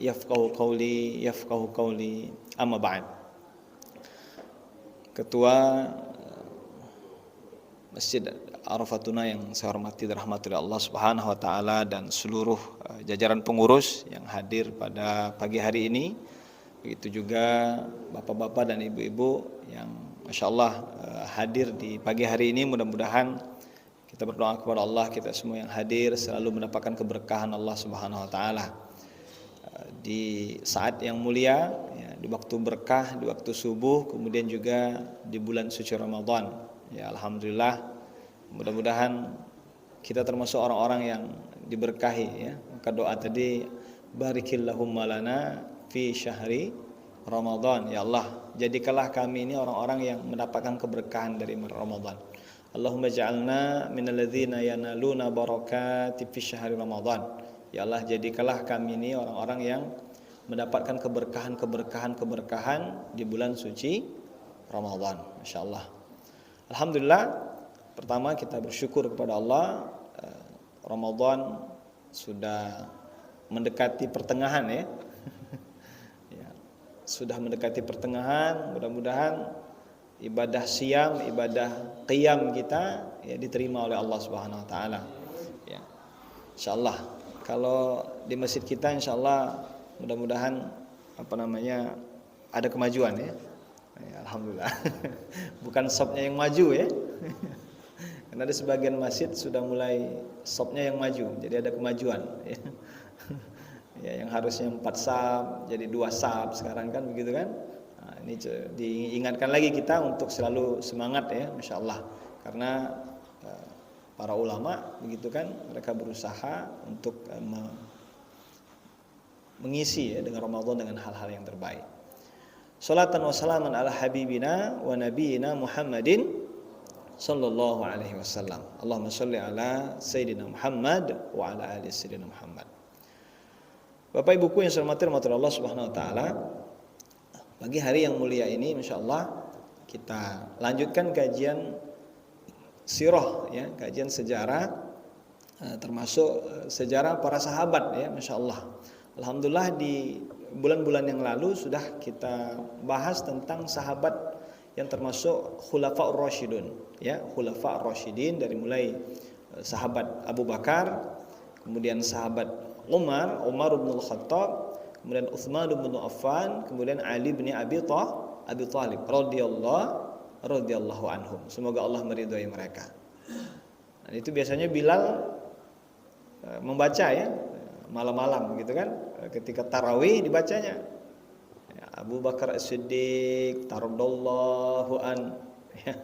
yafqahu qawli amma ba'd. Ketua Masjid Arafatuna yang saya hormati dan rahmati Allah Subhanahu wa taala dan seluruh jajaran pengurus yang hadir pada pagi hari ini. Begitu juga bapak-bapak dan ibu-ibu yang Masya Allah hadir di pagi hari ini. Mudah-mudahan kita berdoa kepada Allah, kita semua yang hadir selalu mendapatkan keberkahan Allah Subhanahu wa taala di saat yang mulia, ya, di waktu berkah, di waktu subuh, kemudian juga di bulan suci Ramadan. Ya, alhamdulillah, mudah-mudahan kita termasuk orang-orang yang diberkahi, ya. Maka doa tadi, barikillahumma lana fi syahri Ramadan. Ya Allah, jadikanlah kami ini orang-orang yang mendapatkan keberkahan dari Ramadan. Allahumma ja'alna minalladzina yanaluna barakati fi syahri Ramadan. Ya Allah, jadikanlah kami ini orang-orang yang mendapatkan keberkahan di bulan suci Ramadan. Masya Allah. Alhamdulillah, pertama kita bersyukur kepada Allah, Ramadan sudah mendekati pertengahan, ya. Ya, sudah mendekati pertengahan. Mudah-mudahan ibadah siyam, ibadah qiyam kita ya diterima oleh Allah Subhanahu wa taala. Ya. Insyaallah kalau di masjid kita insyaallah mudah-mudahan ada kemajuan, ya. Ya, alhamdulillah. Bukan shopnya yang maju, ya. Karena ada sebagian masjid sudah mulai shopnya yang maju, jadi ada kemajuan, ya. Ya, yang harusnya 4 sab jadi 2 sab sekarang kan begitu kan. Nah, ini diingatkan lagi kita untuk selalu semangat, ya, Masya Allah. Karena para ulama begitu kan, mereka berusaha untuk mengisi, ya, dengan Ramadan dengan hal-hal yang terbaik. Salatan wa salaman ala habibina wa nabiyina Muhammadin sallallahu alaihi wasallam. Allahumma shalli ala sayyidina Muhammad wa ala ali sayyidina Muhammad. Bapak Ibuku yang saya hormati Allah Subhanahu wa taala, pagi hari yang mulia ini insyaallah kita lanjutkan kajian sirah, ya, kajian sejarah, termasuk sejarah para sahabat, ya, Masya Allah. Alhamdulillah di bulan-bulan yang lalu sudah kita bahas tentang sahabat yang termasuk khulafa'ur rasyidun, ya, khulafa'ur rasyidin, dari mulai sahabat Abu Bakar, kemudian sahabat Umar bin Khattab, kemudian Utsman bin Affan, kemudian Ali bin Abi Thalib radhiyallahu anhum. Semoga Allah meridhai mereka. Dan itu biasanya Bilal membaca, ya, malam-malam gitu kan, ketika tarawih dibacanya, ya, Abu Bakar As-Siddiq radhiyallahu an, ya,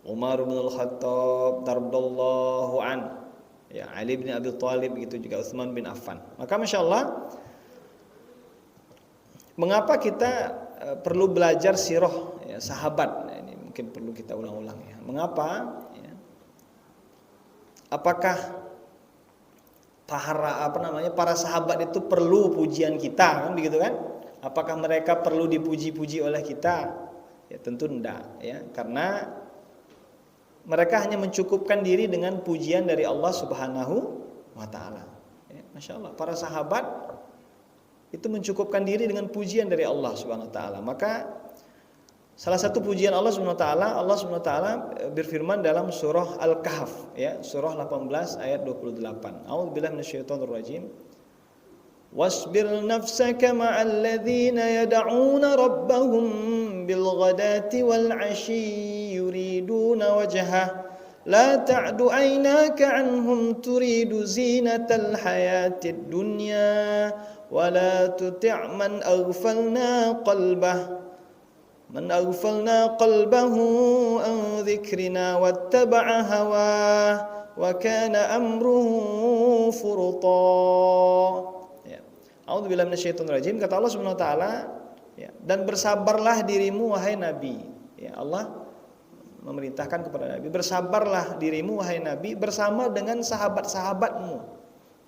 Umar bin Khattab radhiyallahu an, ya, Ali bin Abi Thalib, begitu juga Utsman bin Affan. Maka Masya Allah, mengapa kita perlu belajar sirah, ya, sahabat? Nah, ini mungkin perlu kita ulang-ulang, ya. Mengapa? Ya. Apakah para sahabat itu perlu pujian kita, kan begitu kan? Apakah mereka perlu dipuji-puji oleh kita? Ya tentu enggak, ya, karena mereka hanya mencukupkan diri dengan pujian dari Allah Subhanahu wa taala. Ya, Masya Allah, para sahabat itu mencukupkan diri dengan pujian dari Allah Subhanahu wa taala. Maka salah satu pujian Allah Subhanahu wa taala berfirman dalam surah Al-Kahf, ya, surah 18 ayat 28. A'udzubillahi minasyaitonir rajim. Wasbir nafsaka ma'al ladzina yad'una rabbahum bil ghadati wal 'ashyi yuriduna wajhah la ta'du 'ainaka 'anhum turidu zinatal hayatid dunya wa la tuti' man aghfalna qalbahu an dzikrina wattaba'a hawah wa kana amruhu furta. Ya. A'udzubillahi minasyaitonir rajim. Kata Allah Subhanahu wa taala, ya, dan bersabarlah dirimu wahai Nabi. Ya, Allah memerintahkan kepada Nabi, bersabarlah dirimu wahai Nabi bersama dengan sahabat-sahabatmu.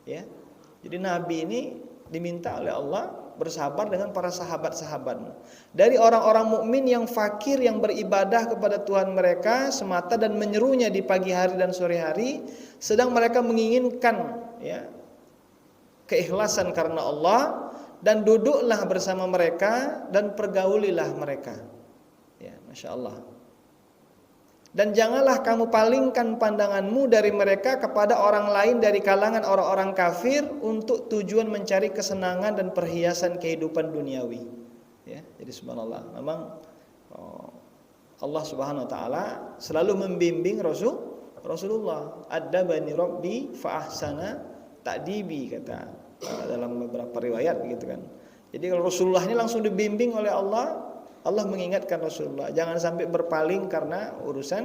Ya. Jadi Nabi ini diminta oleh Allah bersabar dengan para sahabat-sahabatmu. Dari orang-orang mukmin yang fakir, yang beribadah kepada Tuhan mereka semata dan menyerunya di pagi hari dan sore hari, sedang mereka menginginkan, ya, keikhlasan karena Allah, dan duduklah bersama mereka dan pergaulilah mereka. Ya, Masya Allah. Dan janganlah kamu palingkan pandanganmu dari mereka kepada orang lain dari kalangan orang-orang kafir untuk tujuan mencari kesenangan dan perhiasan kehidupan duniawi. Ya, jadi subhanallah, memang Allah Subhanahu wa taala selalu membimbing Rasulullah. Adabani Rabbi fa ahsana ta'dibi, kata dalam beberapa riwayat begitu kan. Jadi kalau Rasulullah ini langsung dibimbing oleh Allah, Allah mengingatkan Rasulullah jangan sampai berpaling karena urusan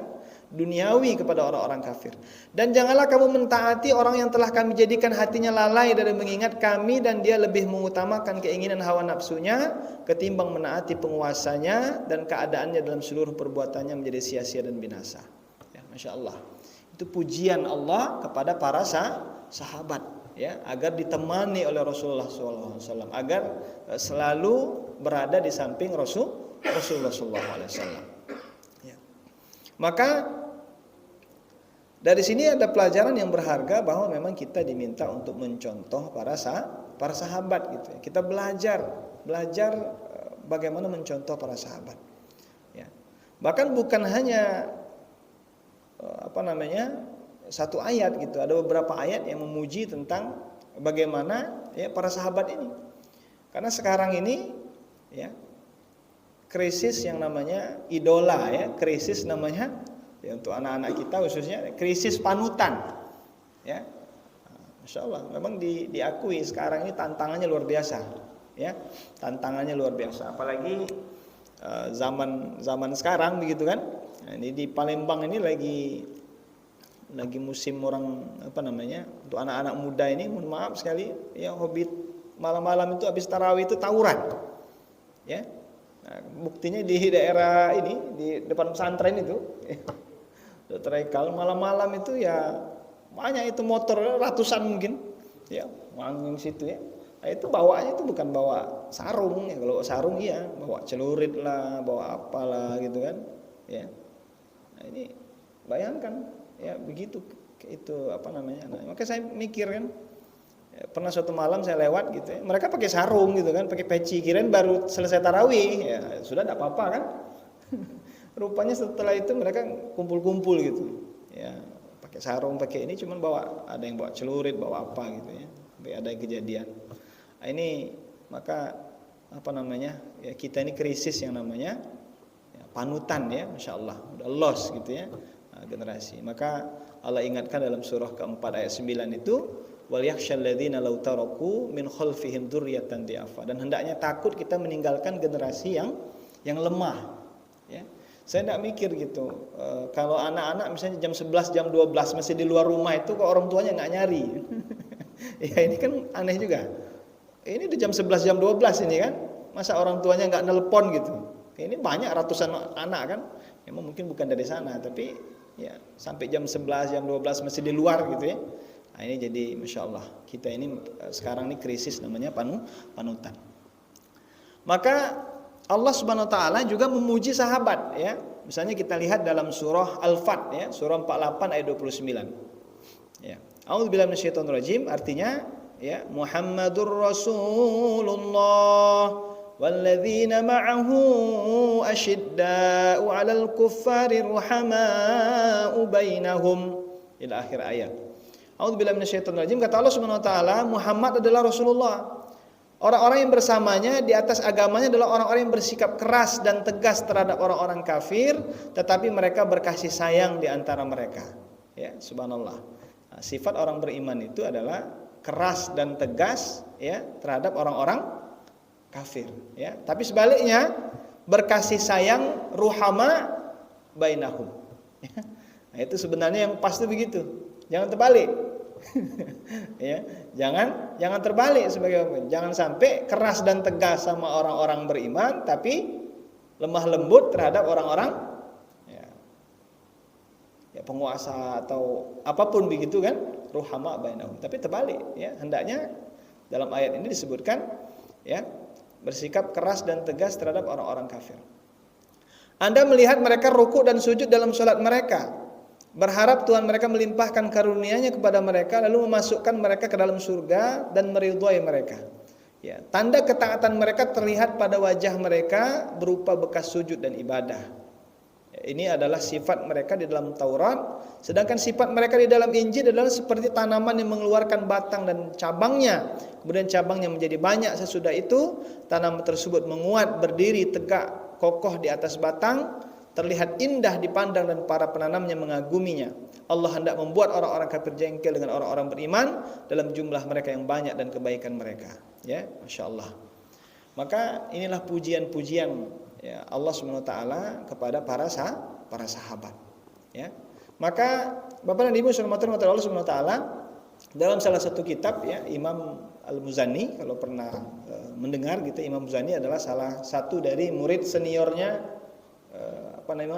duniawi kepada orang-orang kafir. Dan janganlah kamu mentaati orang yang telah kami jadikan hatinya lalai dari mengingat kami, dan dia lebih mengutamakan keinginan hawa nafsunya ketimbang menaati penguasanya, dan keadaannya dalam seluruh perbuatannya menjadi sia-sia dan binasa. Ya, Masya Allah. Itu pujian Allah kepada para sahabat, ya, agar ditemani oleh Rasulullah SAW, agar selalu berada di samping Rasulullah SAW. Ya. Maka dari sini ada pelajaran yang berharga bahwa memang kita diminta untuk mencontoh para sahabat gitu ya. Kita belajar bagaimana mencontoh para sahabat. Ya. Bahkan bukan hanya satu ayat gitu, ada beberapa ayat yang memuji tentang bagaimana ya para sahabat ini. Karena sekarang ini ya krisis yang namanya idola, ya, krisis namanya ya, untuk anak-anak kita khususnya krisis panutan, ya. Masya Allah, memang diakui sekarang ini tantangannya luar biasa, ya, tantangannya luar biasa, apalagi zaman sekarang begitu kan. Nah, ini di Palembang ini lagi musim orang untuk anak-anak muda ini, mohon maaf sekali, ya, hobi malam-malam itu habis tarawih itu tawuran, ya. Nah, buktinya di daerah ini di depan pesantren itu, Dr. Ekal, malam-malam itu ya banyak itu motor ratusan mungkin, ya, manggung situ ya. Nah, itu bawaannya itu bukan bawa sarung ya, kalau sarung iya bawa celurit lah, bawa apalah gitu kan, ya. Nah, ini bayangkan ya begitu itu Nah, maka saya mikir kan, pernah suatu malam saya lewat gitu ya, mereka pakai sarung gitu kan, pakai peci, kirain baru selesai tarawih, ya sudah tidak apa-apa kan. Rupanya setelah itu mereka kumpul-kumpul gitu, ya, pakai sarung, pakai ini, cuman ada yang bawa celurit, bawa apa gitu ya, sampai ada kejadian. Nah, ini maka ya, kita ini krisis yang namanya ya, panutan ya, Masya Allah, udah lost gitu ya, generasi. Maka Allah ingatkan dalam surah keempat ayat 9 itu, wal yakhshal ladzina law taraku min khalfihim dzurriyyatan dhi'afa, dan hendaknya takut kita meninggalkan generasi yang lemah, ya. Saya tidak mikir gitu, kalau anak-anak misalnya jam 11 jam 12 masih di luar rumah itu kok orang tuanya nggak nyari. Ya ini kan aneh juga, ini di jam 11 jam 12 ini kan, masa orang tuanya nggak nelpon gitu. Ini banyak ratusan anak kan, memang mungkin bukan dari sana, tapi ya sampai jam 11 jam 12 masih di luar gitu ya. Nah, ini jadi Masya Allah, kita ini sekarang ini krisis namanya panutan. Maka Allah Subhanahu wa taala juga memuji sahabat ya. Misalnya kita lihat dalam surah Al-Fat ya, surah 48 ayat 29. Ya. A'udzubillahi minasyaitonirrajim, artinya ya, Muhammadur Rasulullah walladzina ma'ahu asyidda'u 'alal kuffari ruhama'u bainahum, ila akhir ayat. A'udzubillahi minasyaitonirrajim, kata Allah Subhanahu wa taala, Muhammad adalah Rasulullah. Orang-orang yang bersamanya di atas agamanya adalah orang-orang yang bersikap keras dan tegas terhadap orang-orang kafir, tetapi mereka berkasih sayang di antara mereka. Ya, subhanallah. Nah, sifat orang beriman itu adalah keras dan tegas ya terhadap orang-orang kafir, ya. Tapi sebaliknya berkasih sayang, ruhama bainahum. Ya. Nah, itu sebenarnya yang pasti begitu. Jangan terbalik. Ya, jangan terbalik sebagai orang. Jangan sampai keras dan tegas sama orang-orang beriman tapi lemah lembut terhadap orang-orang ya penguasa atau apapun begitu kan, ruhama bainahum. Tapi terbalik ya, hendaknya dalam ayat ini disebutkan ya bersikap keras dan tegas terhadap orang-orang kafir. Anda melihat mereka rukuk dan sujud dalam salat mereka, berharap Tuhan mereka melimpahkan karunia-Nya kepada mereka lalu memasukkan mereka ke dalam surga dan meridhai mereka. Ya, tanda ketaatan mereka terlihat pada wajah mereka berupa bekas sujud dan ibadah. Ya, ini adalah sifat mereka di dalam Taurat, sedangkan sifat mereka di dalam Injil adalah seperti tanaman yang mengeluarkan batang dan cabangnya. Kemudian cabangnya menjadi banyak, sesudah itu tanaman tersebut menguat, berdiri tegak, kokoh di atas batang, terlihat indah dipandang dan para penanamnya mengaguminya. Allah hendak membuat orang-orang kafir jengkel dengan orang-orang beriman dalam jumlah mereka yang banyak dan kebaikan mereka. Ya, Masya Allah. Maka inilah pujian-pujian ya, Allah SWT kepada para sahabat. Ya. Maka Bapak dan Ibu Allah SWT dalam salah satu kitab ya, Imam Al-Muzani, kalau pernah mendengar gitu, Imam Muzani adalah salah satu dari murid seniornya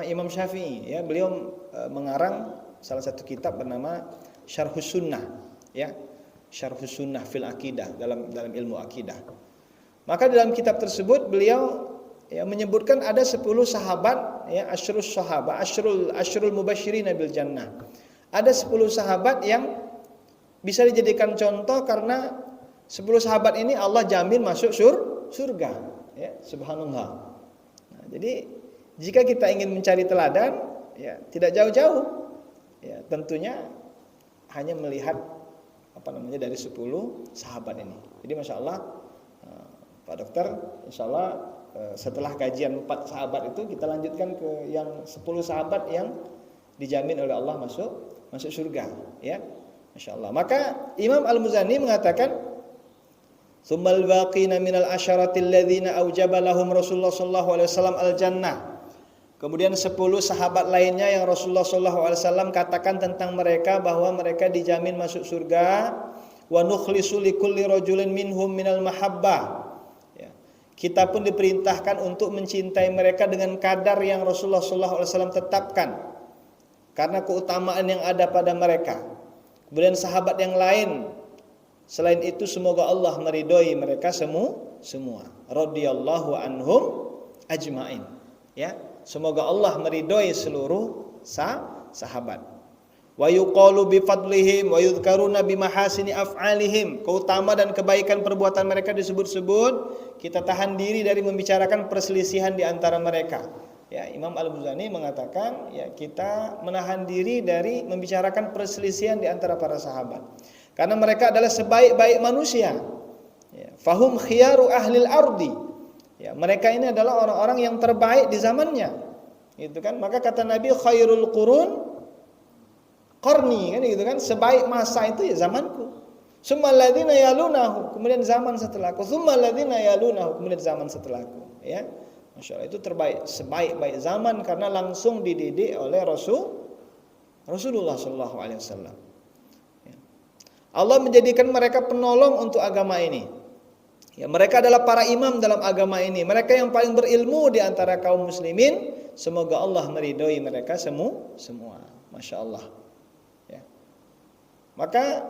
Imam Syafi'i ya. Beliau mengarang salah satu kitab bernama Syarhus Sunnah ya. Syarhus Sunnah fil Aqidah, dalam ilmu akidah. Maka dalam kitab tersebut beliau ya menyebutkan ada 10 sahabat ya, asyrul mubasysyirin bil jannah. Ada 10 sahabat yang bisa dijadikan contoh karena 10 sahabat ini Allah jamin masuk surga ya, subhanallah. Nah, jadi jika kita ingin mencari teladan ya tidak jauh-jauh ya, tentunya hanya melihat dari 10 sahabat ini. Jadi Masya Allah Pak Dokter, Insya Allah setelah kajian 4 sahabat itu kita lanjutkan ke yang 10 sahabat yang dijamin oleh Allah masuk surga ya. Masya Allah. Maka Imam Al-Muzani mengatakan tsummal baqina minal asyaratil ladzina aujaba lahum Rasulullah sallallahu alaihi wasallam al-jannah. Kemudian 10 sahabat lainnya yang Rasulullah SAW katakan tentang mereka bahwa mereka dijamin masuk surga. Wa nukhlisu likulli rajulin minhum minal mahabbah. Ya. Kita pun diperintahkan untuk mencintai mereka dengan kadar yang Rasulullah SAW tetapkan, karena keutamaan yang ada pada mereka. Kemudian sahabat yang lain selain itu semoga Allah meridhoi mereka semua. Radhiyallahu anhum ajmain. Ya. Semoga Allah meridhoi seluruh sahabat. Wa yuqalu bi fadlihim wa yudhkaruna bi mahasini af'alihim. Keutamaan dan kebaikan perbuatan mereka disebut-sebut. Kita tahan diri dari membicarakan perselisihan di antara mereka. Ya, Imam Al-Muzani mengatakan ya, kita menahan diri dari membicarakan perselisihan di antara para sahabat. Karena mereka adalah sebaik-baik manusia. Ya, fahum khiyaru ahlil ardi. Ya, mereka ini adalah orang-orang yang terbaik di zamannya. Gitu kan? Maka kata Nabi khairul qurun qarni, kan gitu kan? Sebaik masa itu ya zamanku. Tsummal ladzina yalunahu, kemudian zaman setelahku. Tsummal ladzina yalunahu, kemudian zaman setelahku, ya. Masya Allah, itu terbaik, sebaik-baik zaman karena langsung dididik oleh Rasulullah sallallahu alaihi wasallam. Ya. Allah menjadikan mereka penolong untuk agama ini. Ya, mereka adalah para imam dalam agama ini. Mereka yang paling berilmu di antara kaum muslimin. Semoga Allah meridhoi mereka semua. Masya Allah. Ya. Maka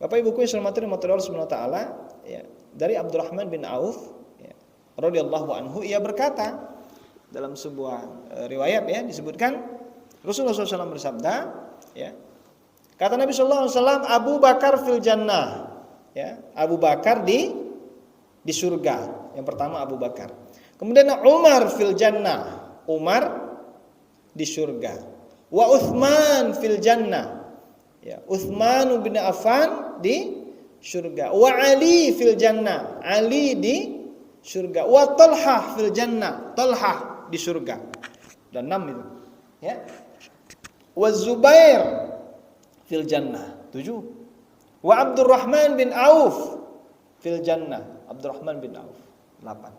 Bapak Ibuku yang dirahmati Allah Subhanahu wa taala, ya, dari Abdurrahman bin Auf ya, radhiyallahu anhu, ia berkata dalam sebuah riwayat ya, disebutkan Rasulullah SAW bersabda, ya. Kata Nabi sallallahu alaihi wasallam, Abu Bakar fil jannah. Ya, Abu Bakar di surga. Yang pertama Abu Bakar. Kemudian Umar fil jannah. Umar di surga. Wa Utsman fil jannah. Ya, Utsman bin Affan di surga. Wa Ali fil jannah. Ali di surga. Wa Talhah fil jannah. Talhah di surga. Dan 6 itu. Ya. Wa Zubair fil jannah. 7. Wa Abdurrahman bin Auf fil jannah. Abdurrahman bin Auf 8.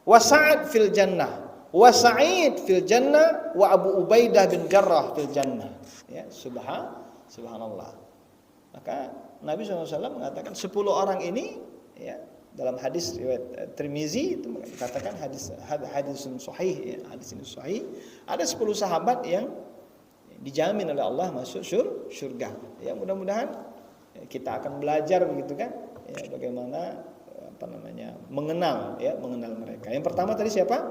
Wa Sa'ad fil jannah. Wa Sa'id fil jannah. Wa Abu Ubaidah bin Jarrah fil jannah. Ya, subhanallah. Maka Nabi SAW mengatakan 10 orang ini ya, dalam hadis riwayat Tirmizi itu dikatakan hadis sahih ya, hadis ini sahih. Ada 10 sahabat yang dijamin oleh Allah masuk surga. Ya, mudah-mudahan kita akan belajar begitu kan, ya, bagaimana mengenal mereka. Yang pertama tadi siapa?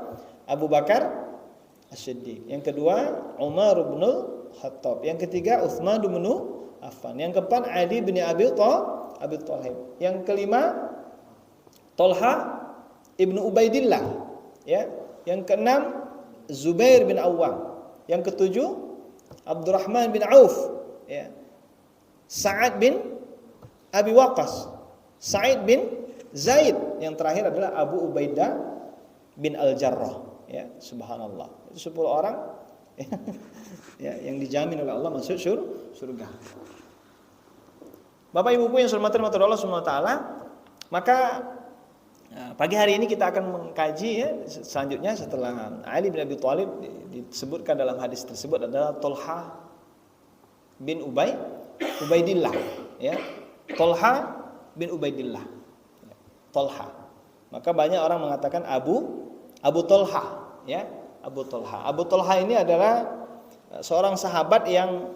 Abu Bakar As-Siddiq. Yang kedua Umar bin Khattab. Yang ketiga Utsman bin Affan. Yang keempat Ali bin Abi Thalib. Yang kelima Talha ibnu Ubaidillah. Ya. Yang keenam Zubair bin Awwam. Yang ketujuh Abdurrahman bin Auf. Ya. Sa'ad bin Abi Waqqas. Sa'id bin Zaid. Yang terakhir adalah Abu Ubaidah bin Al-Jarrah. Ya, subhanallah. Itu 10 orang ya, yang dijamin oleh Allah masuk surga. Bapak Ibuku yang dirahmati Allah Subhanahu wa taala, maka pagi hari ini kita akan mengkaji ya, selanjutnya setelah Ali bin Abi Thalib disebutkan dalam hadis tersebut adalah Talha bin Ubaidillah, ya. Talha bin Ubaidillah. Talha. Maka banyak orang mengatakan Abu Talha, ya. Abu Talha. Abu Talha ini adalah seorang sahabat yang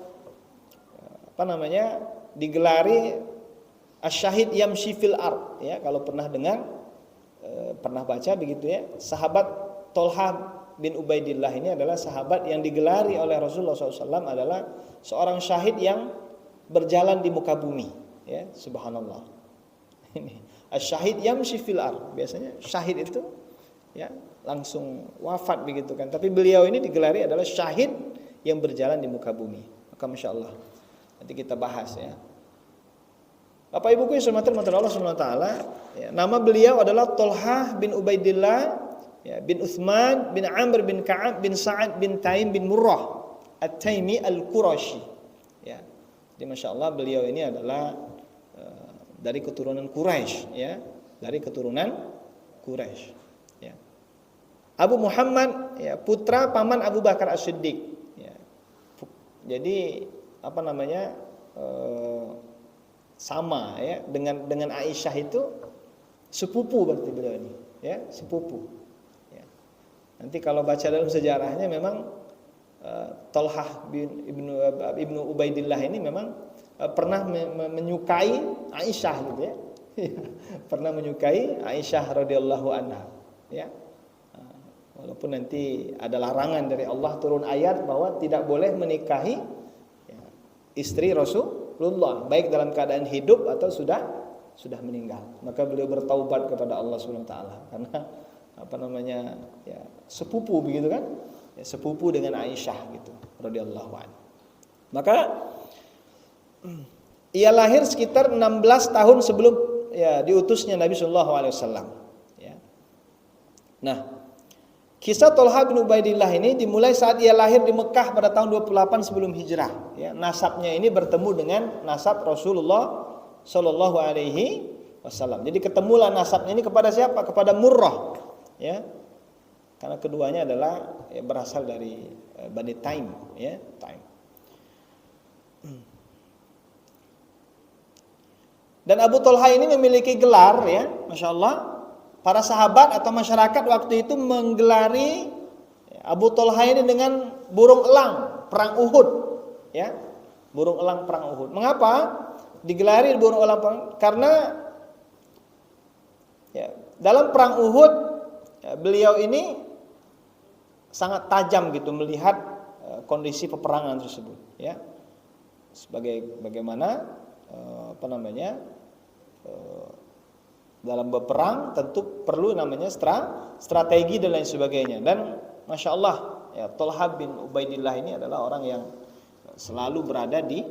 digelari Asy-Syahid Yamshi fil Ard, ya. Kalau pernah dengar, pernah baca begitu ya. Sahabat Talha bin Ubaidillah ini adalah sahabat yang digelari oleh Rasulullah SAW adalah seorang syahid yang berjalan di muka bumi, ya. Subhanallah. Ini Asy-Syahid Yamshi fil Ard. Biasanya syahid itu ya langsung wafat begitu kan. Tapi beliau ini digelari adalah syahid yang berjalan di muka bumi. Maka Masya Allah, nanti kita bahas ya. Bapak Ibuku yang dirahmati Allah Subhanahu wa taala, ya, nama beliau adalah Talha bin Ubaidillah, ya, bin Utsman bin Amr bin Ka'ab bin Sa'ad bin Taim bin Murrah At-Taimi Al-Qurashi. Ya. Jadi Masya Allah beliau ini adalah dari keturunan Quraisy, ya, dari keturunan Quraisy. Ya. Abu Muhammad, ya, putra paman Abu Bakar As-Siddiq. Ya. Jadi sama ya dengan Aisyah itu sepupu berarti beliau ini, ya, sepupu. Ya. Nanti kalau baca dalam sejarahnya memang Talha bin Ibnu Ubaidillah ini memang pernah menyukai Aisyah gitu ya. Pernah menyukai Aisyah radhiyallahu anha, ya. Walaupun nanti ada larangan dari Allah turun ayat bahwa tidak boleh menikahi ya, istri Rasulullah baik dalam keadaan hidup atau sudah meninggal. Maka beliau bertaubat kepada Allah Subhanahu wa taala karena ya sepupu begitu kan? Ya, sepupu dengan Aisyah gitu radhiyallahu anha. Maka ia lahir sekitar 16 tahun sebelum ya diutusnya Nabi sallallahu alaihi wasallam, ya. Nah, kisah Talha bin Ubaidillah ini dimulai saat ia lahir di Mekah pada tahun 28 sebelum hijrah, ya. Nasabnya ini bertemu dengan nasab Rasulullah sallallahu alaihi wasallam. Jadi ketemulah nasabnya ini kepada siapa? Kepada Murrah, ya. Karena keduanya adalah ya, berasal dari Bani Taim, ya, Taim. Dan Abu Talha ini memiliki gelar, ya, Masya Allah. Para sahabat atau masyarakat waktu itu menggelari Abu Talha ini dengan burung elang perang Uhud, ya, burung elang perang Uhud. Mengapa digelari burung elang perang? Karena ya, dalam perang Uhud ya, beliau ini sangat tajam gitu melihat kondisi peperangan tersebut, ya. Bagaimana dalam berperang tentu perlu namanya strategi dan lain sebagainya. Dan Masya Allah ya, Talha bin Ubaidillah ini adalah orang yang selalu berada di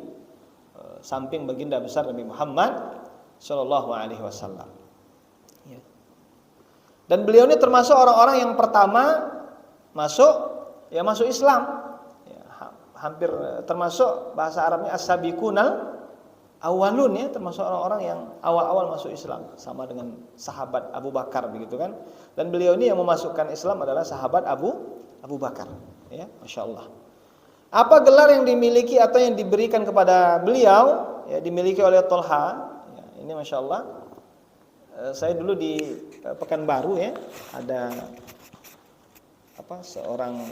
samping baginda besar Nabi Muhammad Shallallahu Alaihi Wasallam. Ya. Dan beliau ini termasuk orang-orang yang pertama masuk Islam. Ya, hampir termasuk bahasa Arabnya as-sabiqunal awalun, ya, termasuk orang-orang yang awal-awal masuk Islam sama dengan sahabat Abu Bakar begitu kan. Dan beliau ini yang memasukkan Islam adalah sahabat Abu Bakar, ya, Masya Allah. Apa gelar yang dimiliki atau yang diberikan kepada beliau, ya, dimiliki oleh Talha, ya, ini Masya Allah. Saya dulu di Pekanbaru, ya, ada seorang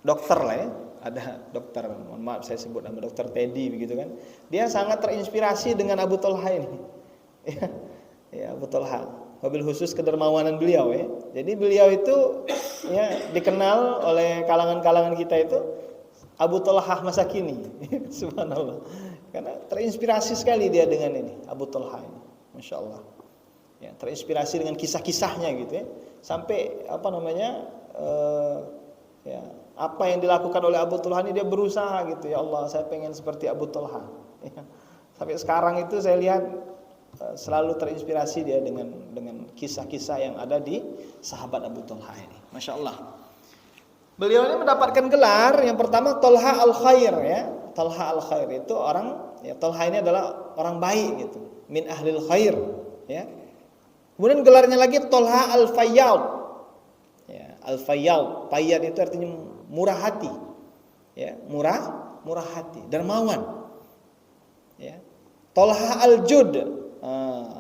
dokter lah, ya. Ada dokter, mohon maaf saya sebut nama dokter Teddy begitu kan. Dia sangat terinspirasi dengan Abu Talha ini. Ya, Abu Talha. wabil khusus kedermawanan beliau ya. Jadi beliau itu ya dikenal oleh kalangan-kalangan kita itu Abu Talhah masa kini. Subhanallah. Karena terinspirasi sekali dia dengan ini, Abu Talhah ini. Masya Allah. Ya, terinspirasi dengan kisah-kisahnya gitu ya. Sampai ya, apa yang dilakukan oleh Abu Talhah ini dia berusaha gitu, ya Allah saya pengen seperti Abu Talhah. Ya. Sampai sekarang itu saya lihat selalu terinspirasi dia dengan kisah-kisah yang ada di sahabat Abu Talhah ini. Masya Allah. Beliau ini mendapatkan gelar yang pertama Talha al-Khair ya. Talha al-Khair itu orang ya, Talha ini adalah orang baik gitu, min ahlil khair ya. Kemudian gelarnya lagi Talha al-Fayyad. Ya, al-Fayyad, Fayyad itu artinya murah hati. Ya, murah hati, dermawan. Ya. Talha al-Jud,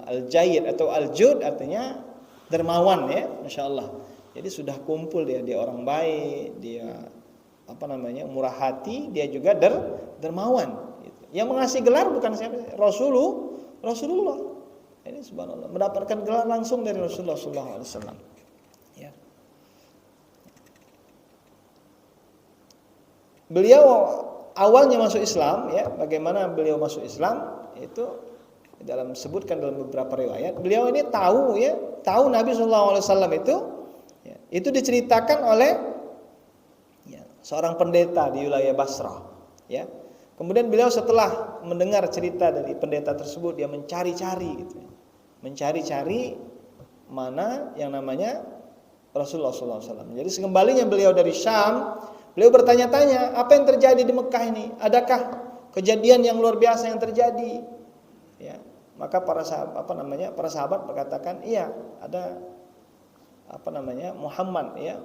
al-Jayyid atau al-Jud artinya dermawan ya, Masya Allah. Jadi sudah kumpul dia orang baik, dia murah hati, dia juga dermawan. Gitu. Yang mengasih gelar bukan siapa? Rasulullah. Ini subhanallah mendapatkan gelar langsung dari Rasulullah SAW. Ya. Beliau awalnya masuk Islam, ya. Bagaimana beliau masuk Islam itu sebutkan dalam beberapa riwayat. Beliau ini tahu Nabi SAW itu diceritakan oleh seorang pendeta di wilayah Basrah. Ya. Kemudian beliau setelah mendengar cerita dari pendeta tersebut, dia mencari-cari gitu. Mencari-cari mana yang namanya Rasulullah SAW. Jadi sekembalinya beliau dari Syam, beliau bertanya-tanya, apa yang terjadi di Mekah ini? Adakah kejadian yang luar biasa yang terjadi? Ya. Maka para sahabat berkatakan, iya, ada Muhammad ya.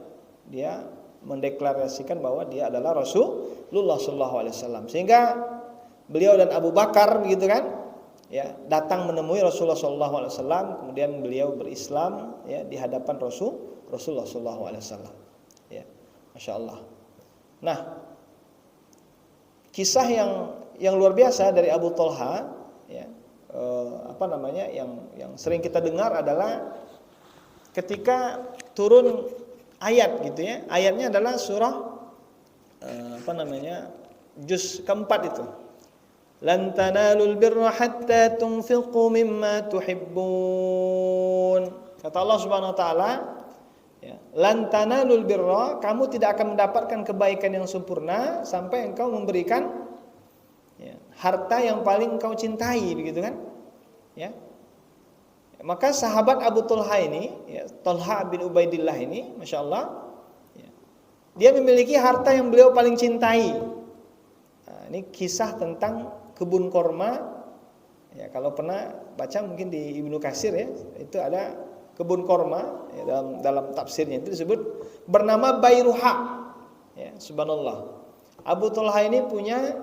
Dia mendeklarasikan bahwa dia adalah Rasulullah SAW. Sehingga beliau dan Abu Bakar begitu kan, ya, datang menemui Rasulullah SAW. Kemudian beliau berislam ya di hadapan Rasulullah SAW. Ya, Masya Allah. Nah, kisah yang luar biasa dari Abu Talha, ya, yang sering kita dengar adalah ketika turun ayat gitu ya. Ayatnya adalah surah juz keempat itu. Lan tanalul birra hatta tunfiqu mimma tuhibbun. Kata Allah Subhanahu wa taala, ya, lan tanalul birra, kamu tidak akan mendapatkan kebaikan yang sempurna sampai engkau memberikan ya, harta yang paling engkau cintai, begitu kan? Ya. Maka sahabat Abu Talha ini, ya, Talha bin Ubaidillah ini, Masya Allah, ya, dia memiliki harta yang beliau paling cintai. Nah, ini kisah tentang kebun korma. Ya, kalau pernah baca mungkin di Ibnu Katsir ya, itu ada kebun korma ya, dalam tafsirnya itu disebut bernama Bayruha. Ya, subhanallah. Abu Talha ini punya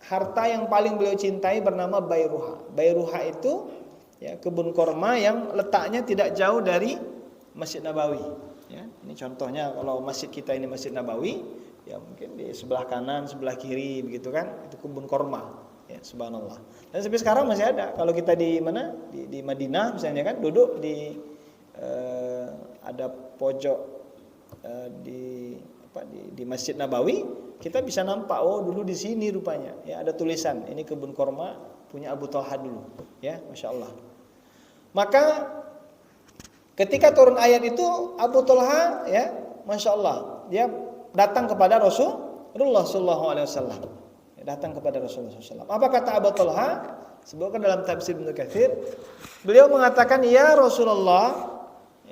harta yang paling beliau cintai bernama Bayruha. Bayruha itu ya, kebun korma yang letaknya tidak jauh dari Masjid Nabawi. Ya, ini contohnya kalau masjid kita ini Masjid Nabawi, ya mungkin di sebelah kanan, sebelah kiri begitu kan, itu kebun korma. Ya, subhanallah. Dan sampai sekarang masih ada. Kalau kita di mana? Di Madinah misalnya kan, duduk di ada pojok di Masjid Nabawi, kita bisa nampak dulu di sini rupanya. Ya, ada tulisan ini kebun korma punya Abu Talha dulu, ya, Masya Allah. Maka ketika turun ayat itu Abu Talha, ya, Masya Allah, dia datang kepada Rasulullah SAW. Datang kepada Rasulullah SAW. Apa kata Abu Talha? Sebutkan dalam tafsir Ibnu Katsir, beliau mengatakan, ya Rasulullah,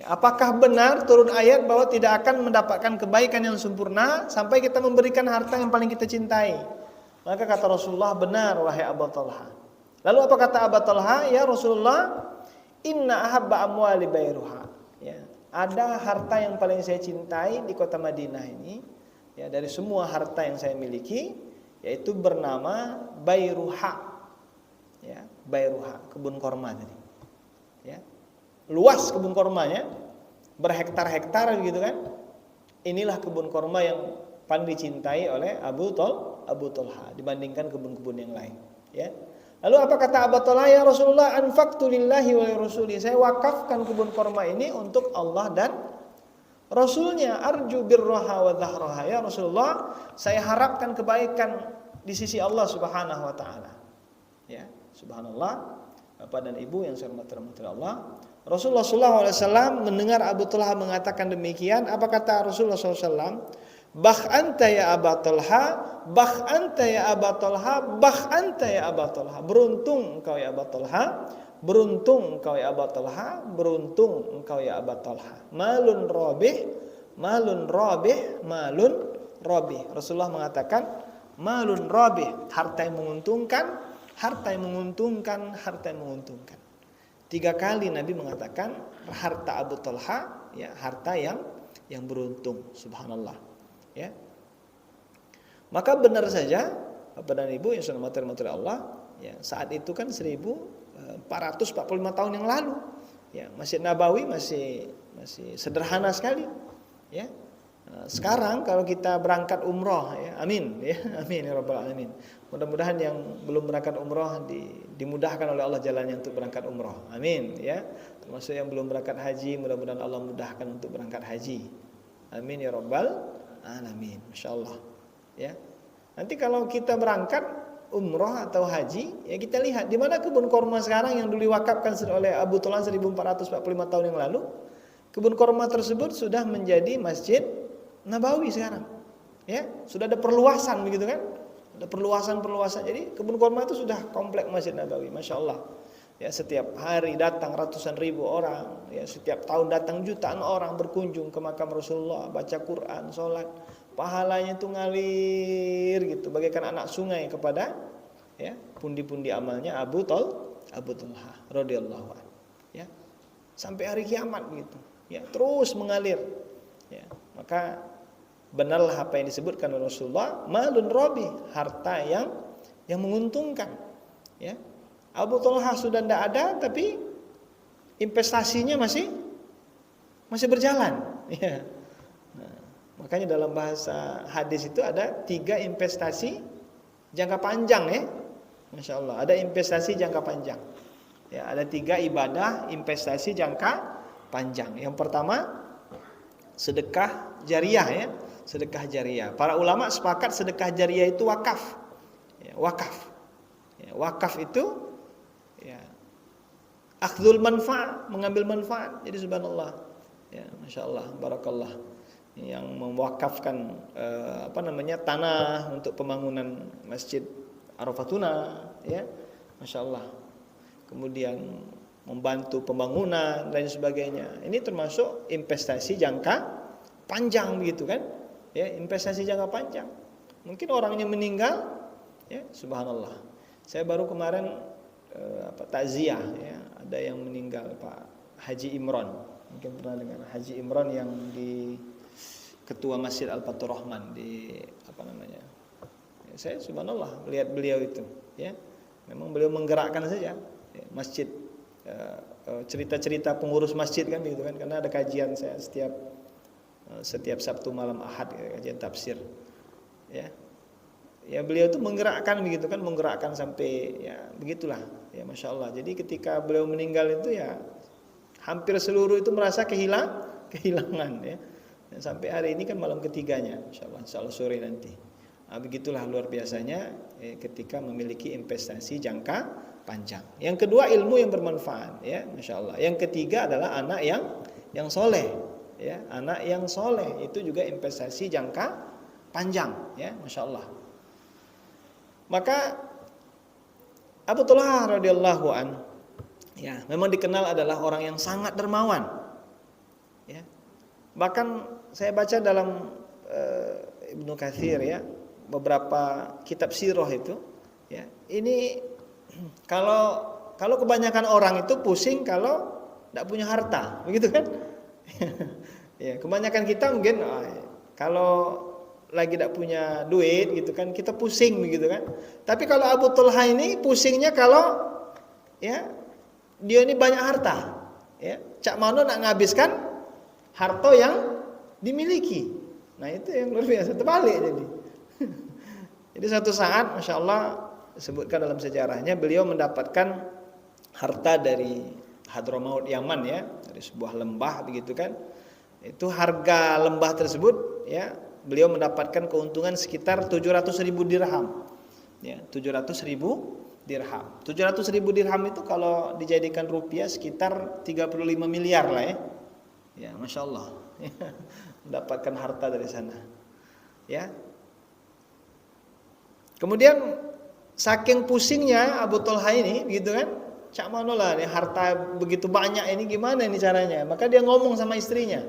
apakah benar turun ayat bahwa tidak akan mendapatkan kebaikan yang sempurna sampai kita memberikan harta yang paling kita cintai? Maka kata Rasulullah, benar wahai Abu Talha. Lalu apa kata Abu Talha? Ya Rasulullah, inna ahabba amwali Bayruha. Ya, ada harta yang paling saya cintai di kota Madinah ini, ya, dari semua harta yang saya miliki, yaitu bernama Bayruha. Ya, Bayruha, kebun korma tadi. Ya. Luas kebun kormanya, berhektar-hektar gitu kan. Inilah kebun korma yang paling dicintai oleh Abu Talha dibandingkan kebun-kebun yang lain, ya. Lalu apa kata Abu Talha? Ya Rasulullah, anfaqtu lillahi wa li rasuli. Saya wakafkan kebun korma ini untuk Allah dan Rasulnya. Arju birraha wa dhahraha. Ya Rasulullah, saya harapkan kebaikan di sisi Allah Subhanahu wa taala. Ya, subhanallah. Bapak dan Ibu yang saya hormati Allah, Rasulullah SAW mendengar Abu Talha mengatakan demikian. Apa kata Rasulullah SAW? Bah anta ya Abu Talha, bah anta ya Abu Talha, bah anta ya Abu Talha. Beruntung engkau ya Abu Talha, beruntung engkau ya Abu Talha, beruntung engkau ya Abu Talha. Malun rabih, malun rabih, malun rabih. Rasulullah mengatakan malun rabih, harta yang menguntungkan, harta yang menguntungkan, harta yang menguntungkan. 3 kali Nabi mengatakan harta Abu Talha, ya, harta yang beruntung. Subhanallah. Ya. Maka benar saja Bapak dan Ibu yang sudah mati Allah, ya, saat itu kan 1445 tahun yang lalu, ya, Masjid Nabawi masih sederhana sekali, ya. Sekarang kalau kita berangkat umroh, ya, amin, ya, amin ya rabbal alamin. Mudah-mudahan yang belum berangkat umroh dimudahkan oleh Allah jalannya untuk berangkat umroh, amin, ya. Termasuk yang belum berangkat haji, mudah-mudahan Allah mudahkan untuk berangkat haji, amin ya rabbal alamin. Masya Allah, ya. Nanti kalau kita berangkat umroh atau haji, ya kita lihat di mana kebun korma sekarang yang dulu diwakafkan oleh Abu Talha 1445 tahun yang lalu. Kebun korma tersebut sudah menjadi Masjid Nabawi sekarang, ya, sudah ada perluasan begitu kan, ada perluasan. Jadi kebun korma itu sudah komplek Masjid Nabawi, masya Allah. Ya, setiap hari datang ratusan ribu orang, ya, setiap tahun datang jutaan orang berkunjung ke makam Rasulullah, baca Quran, sholat, pahalanya itu ngalir gitu, bagaikan anak sungai kepada, ya, pundi-pundi amalnya Abu Talha radhiyallahu anhu, ya, sampai hari kiamat begitu, ya, terus mengalir, ya. Maka benarlah apa yang disebutkan oleh Rasulullah, malun rabi, harta yang menguntungkan, ya. Abu Talha sudah tidak ada, tapi investasinya masih berjalan, ya. Nah, makanya dalam bahasa hadis itu ada 3 investasi jangka panjang, ya, masya Allah. Ada investasi jangka panjang, ya, ada 3 ibadah investasi jangka panjang. Yang pertama sedekah jariyah, ya, sedekah jariyah. Para ulama sepakat sedekah jariyah itu wakaf, ya, wakaf, ya, wakaf itu, ya, akhdul manfaat, mengambil manfaat. Jadi subhanallah, ya, masya Allah, barakallah, yang mewakafkan tanah untuk pembangunan Masjid Arafatuna, ya, masya Allah. Kemudian membantu pembangunan dan sebagainya. Ini termasuk investasi jangka panjang begitu kan, ya, investasi jangka panjang. Mungkin orangnya meninggal, ya, subhanallah. Saya baru kemarin takziah, ya, ada yang meninggal, Pak Haji Imron, mungkin pernah dengar Haji Imron yang di ketua Masjid Al-Fatur Rahman di ya, saya subhanallah lihat beliau itu, ya, memang beliau menggerakkan saja, ya, masjid, cerita-cerita pengurus masjid kan begitu kan, karena ada kajian saya setiap Sabtu malam Ahad, ya, kajian tafsir, ya. Ya, beliau itu menggerakkan begitu kan, menggerakkan sampai, ya, begitulah, ya, masya Allah. Jadi ketika beliau meninggal itu, ya, hampir seluruh itu merasa kehilangan, ya. Dan sampai hari ini kan malam ketiganya, insya Allah sore nanti. Nah, begitulah luar biasanya, ketika memiliki investasi jangka panjang. Yang kedua, ilmu yang bermanfaat, ya, masya Allah. Yang ketiga adalah anak yang soleh, ya, anak yang soleh itu juga investasi jangka panjang, ya, masya Allah. Maka Abu Talha radhiyallahu an, ya, memang dikenal adalah orang yang sangat dermawan, ya. Bahkan saya baca dalam Ibnu Katsir, ya, beberapa kitab sirah itu, ya, ini kalau kebanyakan orang itu pusing kalau tidak punya harta, begitu kan? Ya, kebanyakan kita mungkin kalau lagi tidak punya duit gitu kan, kita pusing begitu kan. Tapi kalau Abu Talha ini pusingnya kalau, ya, dia ini banyak harta, ya, cak mano nak nghabiskan harta yang dimiliki. Nah, itu yang luar biasa, terbalik jadi. Jadi suatu saat masya Allah disebutkan dalam sejarahnya beliau mendapatkan harta dari Hadramaut Yaman ya, dari sebuah lembah begitu kan. Itu harga lembah tersebut ya, beliau mendapatkan keuntungan sekitar 700.000 dirham. Ya, 700.000 dirham. 700.000 dirham itu kalau dijadikan rupiah sekitar 35 miliar lah ya. Ya, Masya Allah. Mendapatkan harta dari sana. Ya. Kemudian saking pusingnya Abu Talha ini gitu kan, cak manolah nih harta begitu banyak ini gimana ini caranya? Maka dia ngomong sama istrinya,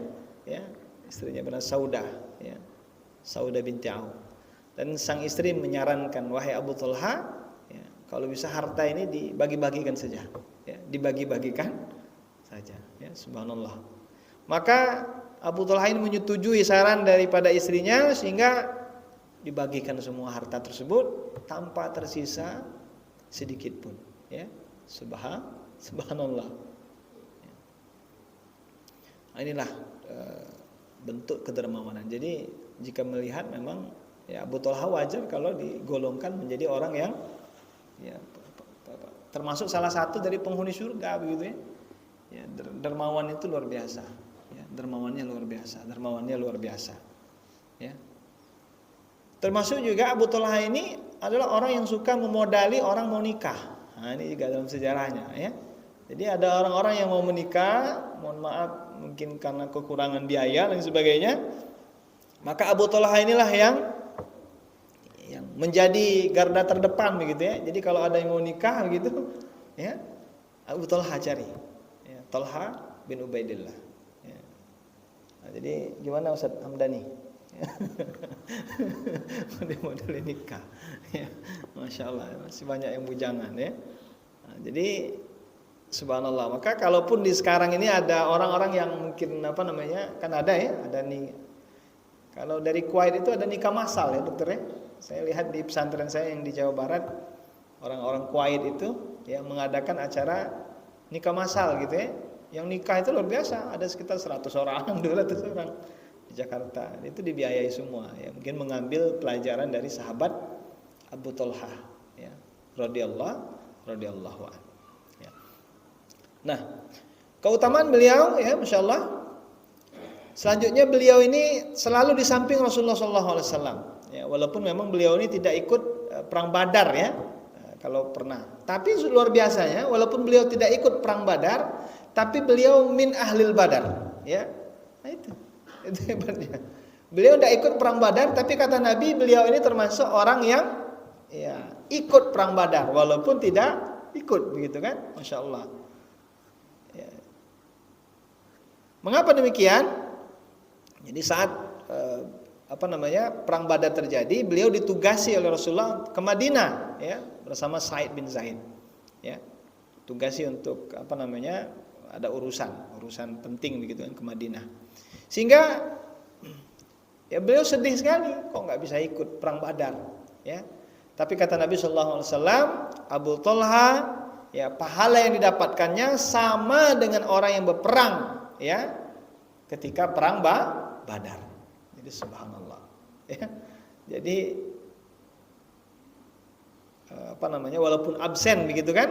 ya, istrinya bernama Saudah, ya, Saudah binti Auf. Dan sang istri menyarankan, wahai Abu Talha, ya, kalau bisa harta ini dibagi-bagikan saja, ya, dibagi-bagikan saja, ya, subhanallah. Maka Abu Talha ini menyetujui saran daripada istrinya sehingga dibagikan semua harta tersebut tanpa tersisa sedikit pun, ya. Subhanallah. Inilah bentuk kedermawanan. Jadi jika melihat memang ya Abu Talha wajar kalau digolongkan menjadi orang yang ya termasuk salah satu dari penghuni surga begitu ya. Ya, dermawan itu luar biasa. Ya, dermawannya luar biasa. Ya. Termasuk juga Abu Talha ini adalah orang yang suka memodali orang mau nikah. Nah, ini juga dalam sejarahnya ya. Jadi ada orang-orang yang mau menikah, mohon maaf mungkin karena kekurangan biaya dan sebagainya. Maka Abu Talha inilah yang menjadi garda terdepan begitu ya. Jadi kalau ada yang mau nikah begitu ya, Abu Talha cari. Ya, Talha bin Ubaidillah. Ya. Nah, jadi gimana Ustaz Hamdani? Model nikah ya, Masya Allah, masih banyak yang bujangan ya. Nah, jadi subhanallah. Maka kalaupun di sekarang ini ada orang-orang yang mungkin kan ada ya, ada nih. Kalau dari Kuwait itu ada nikah massal ya dokter ya. Saya lihat di pesantren saya yang di Jawa Barat, orang-orang Kuwait itu ya mengadakan acara nikah massal gitu ya. Yang nikah itu luar biasa, ada sekitar 100 orang, 200 orang di Jakarta. Itu dibiayai semua ya. Mungkin mengambil pelajaran dari sahabat Abu Talha ya, radhiyallahu anhu ya. Nah, keutamaan beliau ya, Masya Allah. Selanjutnya beliau ini selalu di samping Rasulullah SAW ya, walaupun memang beliau ini tidak ikut perang Badar ya, kalau pernah. Tapi luar biasanya, walaupun beliau tidak ikut perang Badar, tapi beliau min ahlil Badar ya. Nah, itu hebatnya. Beliau tidak ikut perang Badar, tapi kata Nabi beliau ini termasuk orang yang ya ikut perang Badar walaupun tidak ikut begitu kan, Masya Allah ya. Mengapa demikian? Jadi saat perang Badar terjadi, beliau ditugasi oleh Rasulullah ke Madinah ya, bersama Sa'id bin Zaid ya, tugasi untuk ada urusan penting begitu kan ke Madinah, sehingga ya beliau sedih sekali kok nggak bisa ikut perang Badar ya. Tapi kata Nabi SAW, Abu Talha ya pahala yang didapatkannya sama dengan orang yang berperang ya ketika perang Badar. Jadi subhanallah ya. Jadi walaupun absen begitu kan,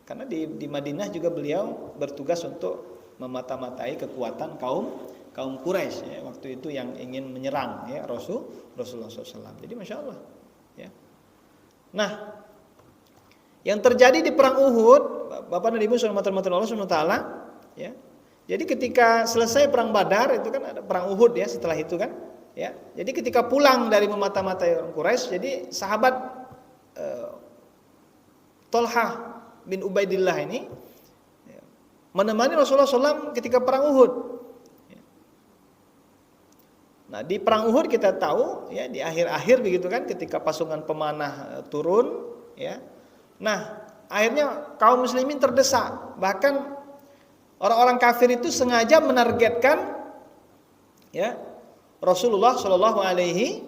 karena di Madinah juga beliau bertugas untuk memata-matai kekuatan kaum Quraisy ya, waktu itu yang ingin menyerang ya Rasulullah SAW. Jadi Masya Allah ya. Nah, yang terjadi di perang Uhud, Bapak dan Ibu saudara Allah SWT ya. Jadi ketika selesai perang Badar itu kan ada perang Uhud ya setelah itu kan ya. Jadi ketika pulang dari memata-matai orang Quraisy, jadi sahabat Talha bin Ubaidillah ini ya, menemani Rasulullah SAW ketika perang Uhud. Nah, di perang Uhud kita tahu ya, di akhir-akhir begitu kan, ketika pasukan pemanah turun ya. Nah, akhirnya kaum muslimin terdesak. Bahkan orang-orang kafir itu sengaja menargetkan ya Rasulullah Shallallahu alaihi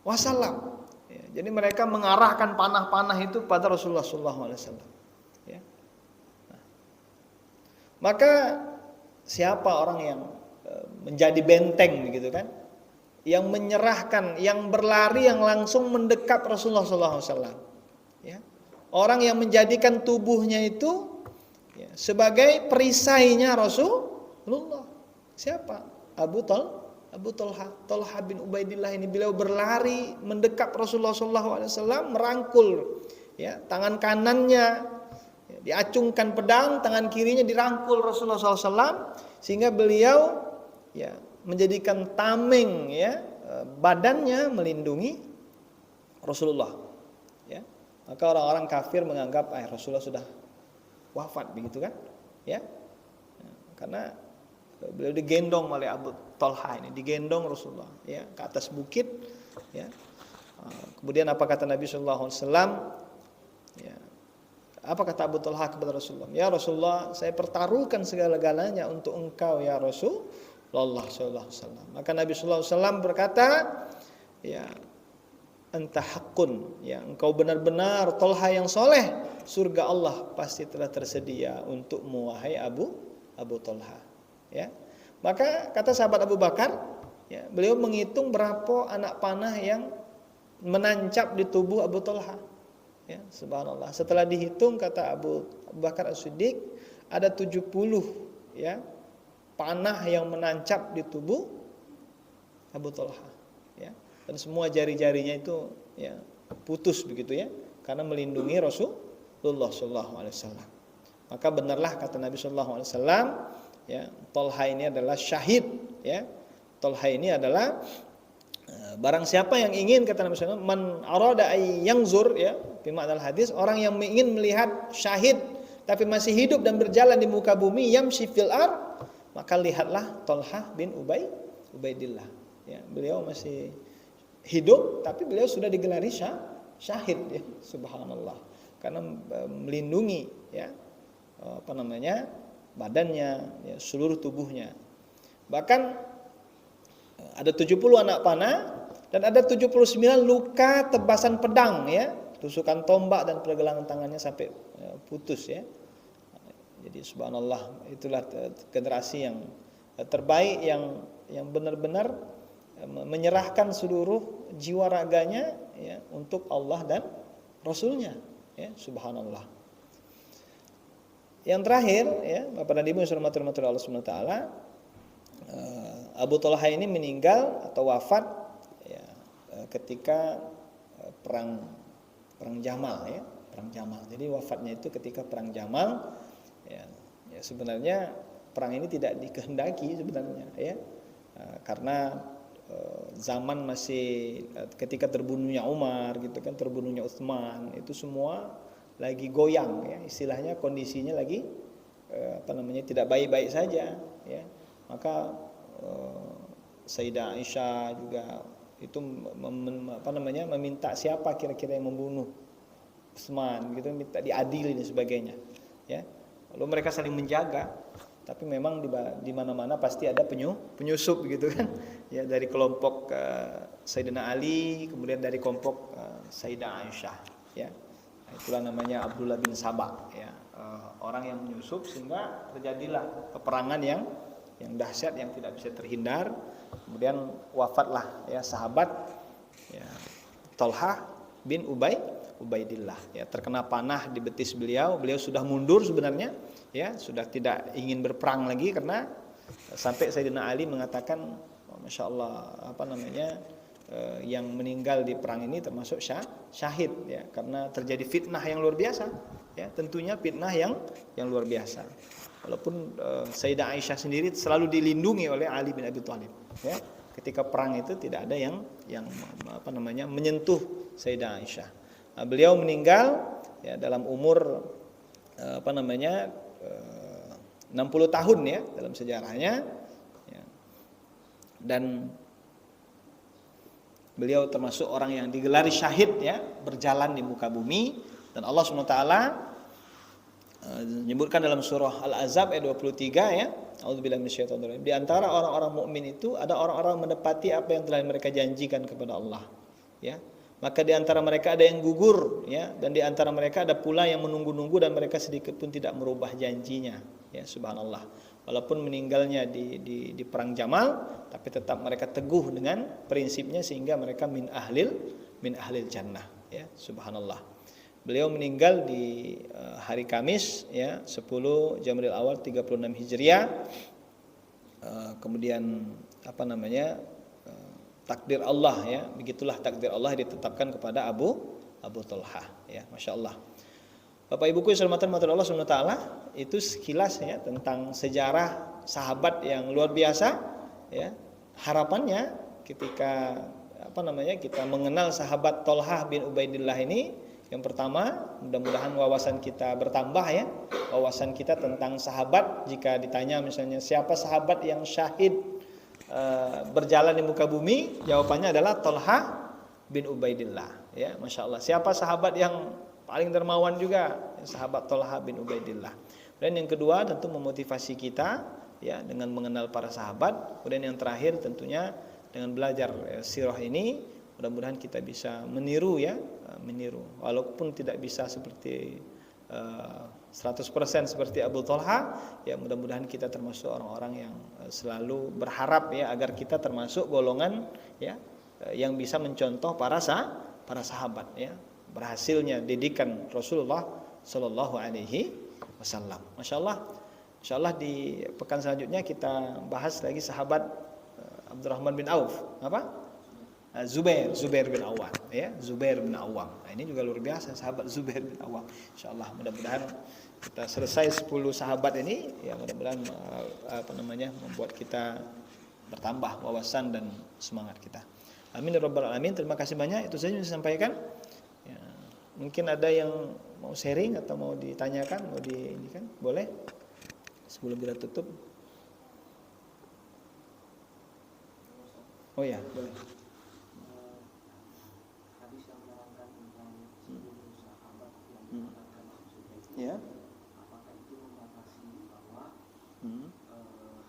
wasallam. Ya, jadi mereka mengarahkan panah-panah itu pada Rasulullah Shallallahu alaihi wasallam. Ya. Nah, maka siapa orang yang menjadi benteng begitu kan? Yang menyerahkan, yang berlari, yang langsung mendekat Rasulullah SAW. orang yang menjadikan tubuhnya itu ya, sebagai perisainya Rasulullah. Siapa? Abu Talha bin Ubaidillah ini. Beliau berlari mendekap Rasulullah SAW, merangkul ya, tangan kanannya ya, diacungkan pedang, tangan kirinya dirangkul Rasulullah SAW, sehingga beliau ya menjadikan tameng ya, badannya melindungi Rasulullah ya. Maka orang-orang kafir menganggap Rasulullah sudah wafat, begitu kan ya, karena beliau digendong oleh Abu Talha ini, digendong Rasulullah ya ke atas bukit ya. Kemudian apa kata Nabi sallallahu alaihi wasallam ya, apa kata Abu Talha kepada Rasulullah? Ya Rasulullah, saya pertaruhkan segala-galanya untuk engkau ya Rasulullah sallallahu alaihi wasallam. Maka Nabi sallallahu alaihi wasallam berkata, ya anta haqqun, ya engkau benar-benar Talha yang soleh, surga Allah pasti telah tersedia untukmu wahai Abu Talha ya. Maka kata sahabat Abu Bakar ya, beliau menghitung berapa anak panah yang menancap di tubuh Abu Talha ya, subhanallah. Setelah dihitung kata Abu Bakar As-Siddiq, ada 70 ya panah yang menancap di tubuh Abu Talha ya. Dan semua jari-jarinya itu ya putus begitu ya, karena melindungi Rasulullah SAW. Maka benarlah kata Nabi SAW ya, Talha ini adalah syahid ya. Talha ini adalah barang siapa yang ingin, kata Nabi SAW, man arada ay yangzur ya, fi ma'nal hadis, orang yang ingin melihat syahid tapi masih hidup dan berjalan di muka bumi, yamshi fil ar, maka lihatlah Talha bin Ubaidillah ya. Beliau masih hidup tapi beliau sudah digelari syahid ya, subhanallah, karena melindungi ya badannya ya, seluruh tubuhnya. Bahkan ada 70 anak panah dan ada 79 luka tebasan pedang ya, tusukan tombak dan pergelangan tangannya sampai putus ya. Jadi subhanallah, itulah generasi yang terbaik yang benar-benar menyerahkan seluruh jiwa raganya ya untuk Allah dan Rasulnya ya, subhanallah. Yang terakhir ya, Bapak dan Ibu yang dirahmati Allah Subhanahu wa taala, Abu Talha ini meninggal atau wafat ya, ketika perang Jamal ya, perang Jamal. Jadi wafatnya itu ketika perang Jamal ya, sebenarnya perang ini tidak dikehendaki sebenarnya ya, karena zaman masih ketika terbunuhnya Umar gitu kan, terbunuhnya Utsman, itu semua lagi goyang ya, istilahnya kondisinya lagi tidak baik-baik saja ya. Maka Sayyidah Aisyah juga itu meminta siapa kira-kira yang membunuh Utsman gitu, minta diadili dan sebagainya ya. Lalu mereka saling menjaga, tapi memang di mana-mana pasti ada penyusup gitu kan ya, dari kelompok Sayyidina Ali, kemudian dari kelompok Sayyidah Aisyah ya. Itulah namanya Abdullah bin Sabah ya, orang yang menyusup sehingga terjadilah peperangan yang dahsyat yang tidak bisa terhindar. Kemudian wafatlah ya sahabat ya, Talha bin Ubaidillah ya, terkena panah di betis beliau sudah mundur sebenarnya ya, sudah tidak ingin berperang lagi, karena sampai Sayyidina Ali mengatakan, Masya Allah, yang meninggal di perang ini termasuk syahid ya, karena terjadi fitnah yang luar biasa ya, tentunya fitnah yang luar biasa. Walaupun Sayyidah Aisyah sendiri selalu dilindungi oleh Ali bin Abi Thalib ya, ketika perang itu tidak ada yang menyentuh Sayyidah Aisyah. Nah, beliau meninggal ya dalam umur 60 tahun ya dalam sejarahnya ya. Dan beliau termasuk orang yang digelari syahid ya, berjalan di muka bumi. Dan Allah SWT menyebutkan dalam surah Al-Ahzab ayat 23 ya, A'udzubillahi minasyaitonir rajim, di antara orang-orang mukmin itu ada orang-orang menepati apa yang telah mereka janjikan kepada Allah ya. Maka di antara mereka ada yang gugur ya, dan di antara mereka ada pula yang menunggu-nunggu dan mereka sedikit pun tidak merubah janjinya ya, subhanallah. Walaupun meninggalnya di perang Jamal, tapi tetap mereka teguh dengan prinsipnya sehingga mereka min ahlil jannah ya, subhanallah. Beliau meninggal di hari Kamis ya 10 Jamadil Awal 36 Hijriah. Kemudian takdir Allah ya, begitulah takdir Allah ditetapkan kepada Abu Thalhah ya, Masya Allah. Bapak Ibuku yang dirahmati Allah Subhanahu wa taala, itu sekilas ya tentang sejarah sahabat yang luar biasa ya. Harapannya ketika kita mengenal sahabat Thalhah bin Ubaidillah ini, yang pertama mudah-mudahan wawasan kita bertambah ya, wawasan kita tentang sahabat. Jika ditanya misalnya siapa sahabat yang syahid berjalan di muka bumi, jawabannya adalah Thalhah bin Ubaidillah ya, Masya Allah. Siapa sahabat yang paling dermawan juga? Sahabat Thalhah bin Ubaidillah. Dan yang kedua tentu memotivasi kita ya dengan mengenal para sahabat. Kemudian yang terakhir tentunya dengan belajar sirah ini, mudah-mudahan kita bisa meniru walaupun tidak bisa seperti 100% seperti Abu Thalhah ya, mudah-mudahan kita termasuk orang-orang yang selalu berharap ya agar kita termasuk golongan ya yang bisa mencontoh para sahabat ya, berhasilnya didikan Rasulullah Shallallahu Alaihi Wasallam. Masya Allah. Insya Allah di pekan selanjutnya kita bahas lagi sahabat Abdurrahman bin Auf, Zubair bin Awam ya, Zubair bin Awam. Nah, ini juga luar biasa sahabat Zubair bin Awam. Insyaallah mudah-mudahan kita selesai 10 sahabat ini ya, mudah-mudahan membuat kita bertambah wawasan dan semangat kita. Amin ya rabbal alamin. Terima kasih banyak, itu saja yang saya sampaikan. Ya, mungkin ada yang mau sharing atau mau ditanyakan, boleh sebelum kita tutup. Oh ya, boleh. Ya. Apakah itu membatasi bahwa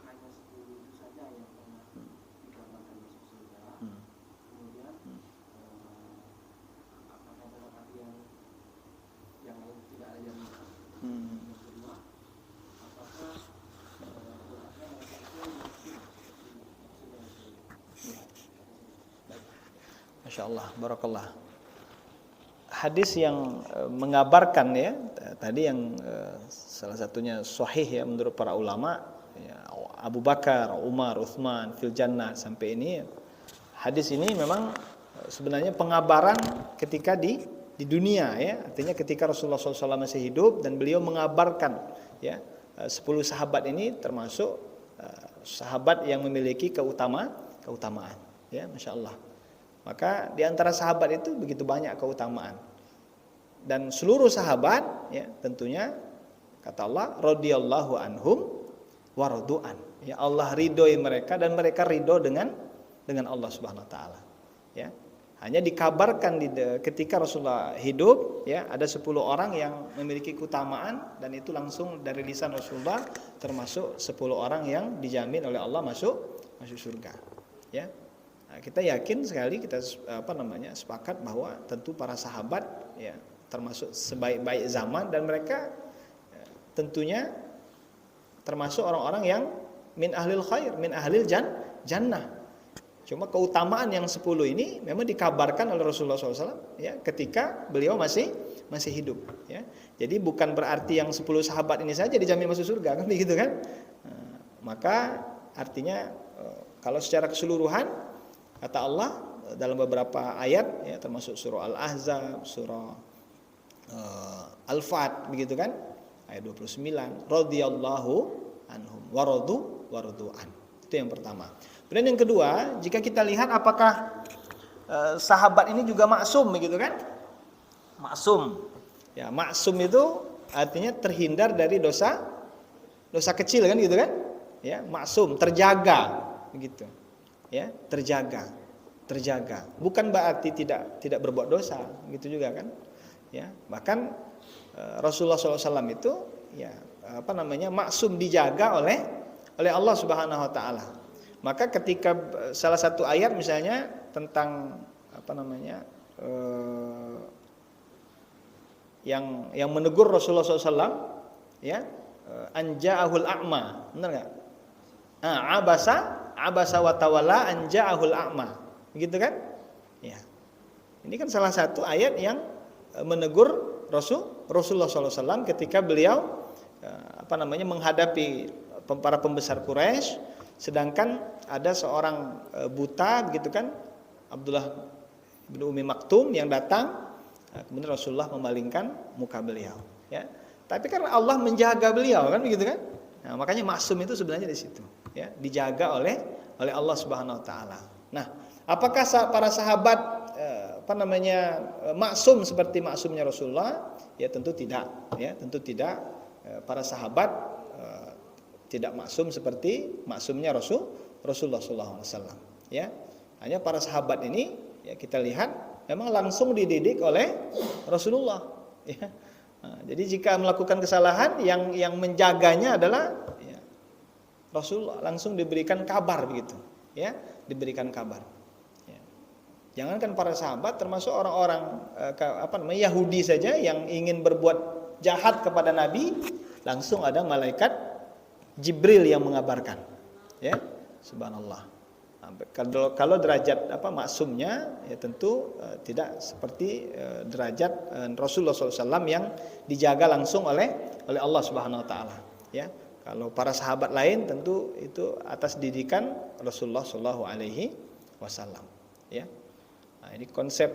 hanya 10 itu saja yang pernah dikabarkan masuk surga? Kemudian apakah dalam arti yang lain tidak ada yang yang kedua, apakah beratnya mereka itu Masya Allah, barakallah. Hadis yang mengabarkan ya tadi yang salah satunya sahih ya menurut para ulama ya, Abu Bakar, Umar, Utsman fil jannah, sampai ini hadis ini memang sebenarnya pengabaran ketika di dunia ya, artinya ketika Rasulullah SAW masih hidup dan beliau mengabarkan ya 10 sahabat ini termasuk sahabat yang memiliki keutamaan ya, Masya Allah. Maka di antara sahabat itu begitu banyak keutamaan. Dan seluruh sahabat ya tentunya kata Allah radhiyallahu anhum wa radu'an. Ya, Allah ridhoi mereka dan mereka ridho dengan Allah Subhanahu wa taala. Ya. Hanya dikabarkan ketika Rasulullah hidup ya, ada 10 orang yang memiliki keutamaan dan itu langsung dari lisan Rasulullah, termasuk 10 orang yang dijamin oleh Allah masuk surga. Ya. Nah, kita yakin sekali, kita sepakat bahwa tentu para sahabat ya termasuk sebaik-baik zaman dan mereka tentunya termasuk orang-orang yang min ahlil khair, min ahlil jannah. Cuma keutamaan yang 10 ini memang dikabarkan oleh Rasulullah SAW ya ketika beliau masih hidup ya. Jadi bukan berarti yang 10 sahabat ini saja dijamin masuk surga kan begitu kan. Nah, maka artinya kalau secara keseluruhan kata Allah dalam beberapa ayat ya, termasuk surah Al-Ahzab, surah Al-Fat begitu kan, ayat 29, radhiyallahu anhum wa radu'an. Itu yang pertama. Kemudian yang kedua, jika kita lihat apakah sahabat ini juga maksum begitu kan? Maksum. Ya, maksum itu artinya terhindar dari dosa kecil kan gitu kan? Ya, maksum, terjaga begitu. Ya, terjaga. Bukan berarti tidak berbuat dosa, gitu juga kan? Ya, bahkan Rasulullah SAW itu ya maksum, dijaga oleh Allah Subhanahu Wa Taala. Maka ketika salah satu ayat misalnya tentang yang menegur Rasulullah SAW, ya, anja'ahul a'ma, benar nggak? Abasa wa tawalla anja'ahul a'ma, gitu kan? Ya. Ini kan salah satu ayat yang menegur Rasulullah SAW ketika beliau menghadapi para pembesar Quraisy, sedangkan ada seorang buta begitu kan, Abdullah bin Umi Maktum yang datang, kemudian Rasulullah memalingkan muka beliau, ya. Tapi karena Allah menjaga beliau kan begitu kan. Nah, makanya maksum itu sebenarnya di situ, ya, dijaga oleh Allah Subhanahu wa taala. Nah, apakah para sahabat maksum seperti maksumnya Rasulullah? Ya tentu tidak, ya, tentu tidak. Para sahabat tidak maksum seperti maksumnya Rasulullah SAW, ya. Hanya para sahabat ini, ya, kita lihat memang langsung dididik oleh Rasulullah, ya. Nah, jadi jika melakukan kesalahan yang menjaganya adalah, ya, Rasulullah, langsung diberikan kabar begitu, ya, diberikan kabar. Ya. Jangankan para sahabat, termasuk orang-orang Yahudi saja yang ingin berbuat jahat kepada Nabi, langsung ada malaikat Jibril yang mengabarkan, ya, subhanallah. Kalau derajat maksumnya, ya tentu tidak seperti derajat Rasulullah SAW yang dijaga langsung oleh Allah Subhanahu Wa Taala, ya. Kalau para sahabat lain tentu itu atas didikan Rasulullah SAW, ya. Nah, ini konsep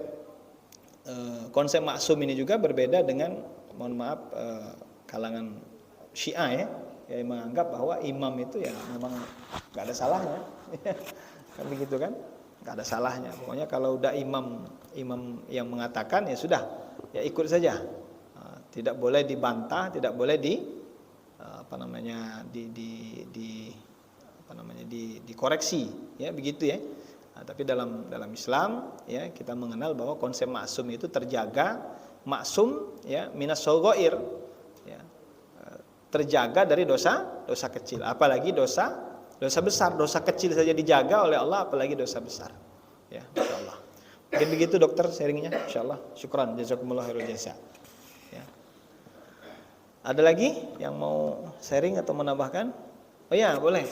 maksum ini juga berbeda dengan, mohon maaf, kalangan Syiah, ya, yang menganggap bahwa imam itu ya memang nggak ada salahnya. Kan begitu kan, nggak ada salahnya. Pokoknya kalau udah imam yang mengatakan, ya sudah, ya ikut saja. Tidak boleh dibantah, tidak boleh dikoreksi, ya begitu, ya. Nah, tapi dalam Islam, ya, kita mengenal bahwa konsep maksum itu terjaga, maksum, ya, minas shaghair, ya, terjaga dari dosa kecil, apalagi dosa besar. Dosa kecil saja dijaga oleh Allah, apalagi dosa besar, ya, insyaallah. Mungkin begitu dokter sharingnya, insyaallah. Syukran, jazakumullah khairul jazaa, ya. Ada lagi yang mau sharing atau menambahkan? Oh ya, boleh.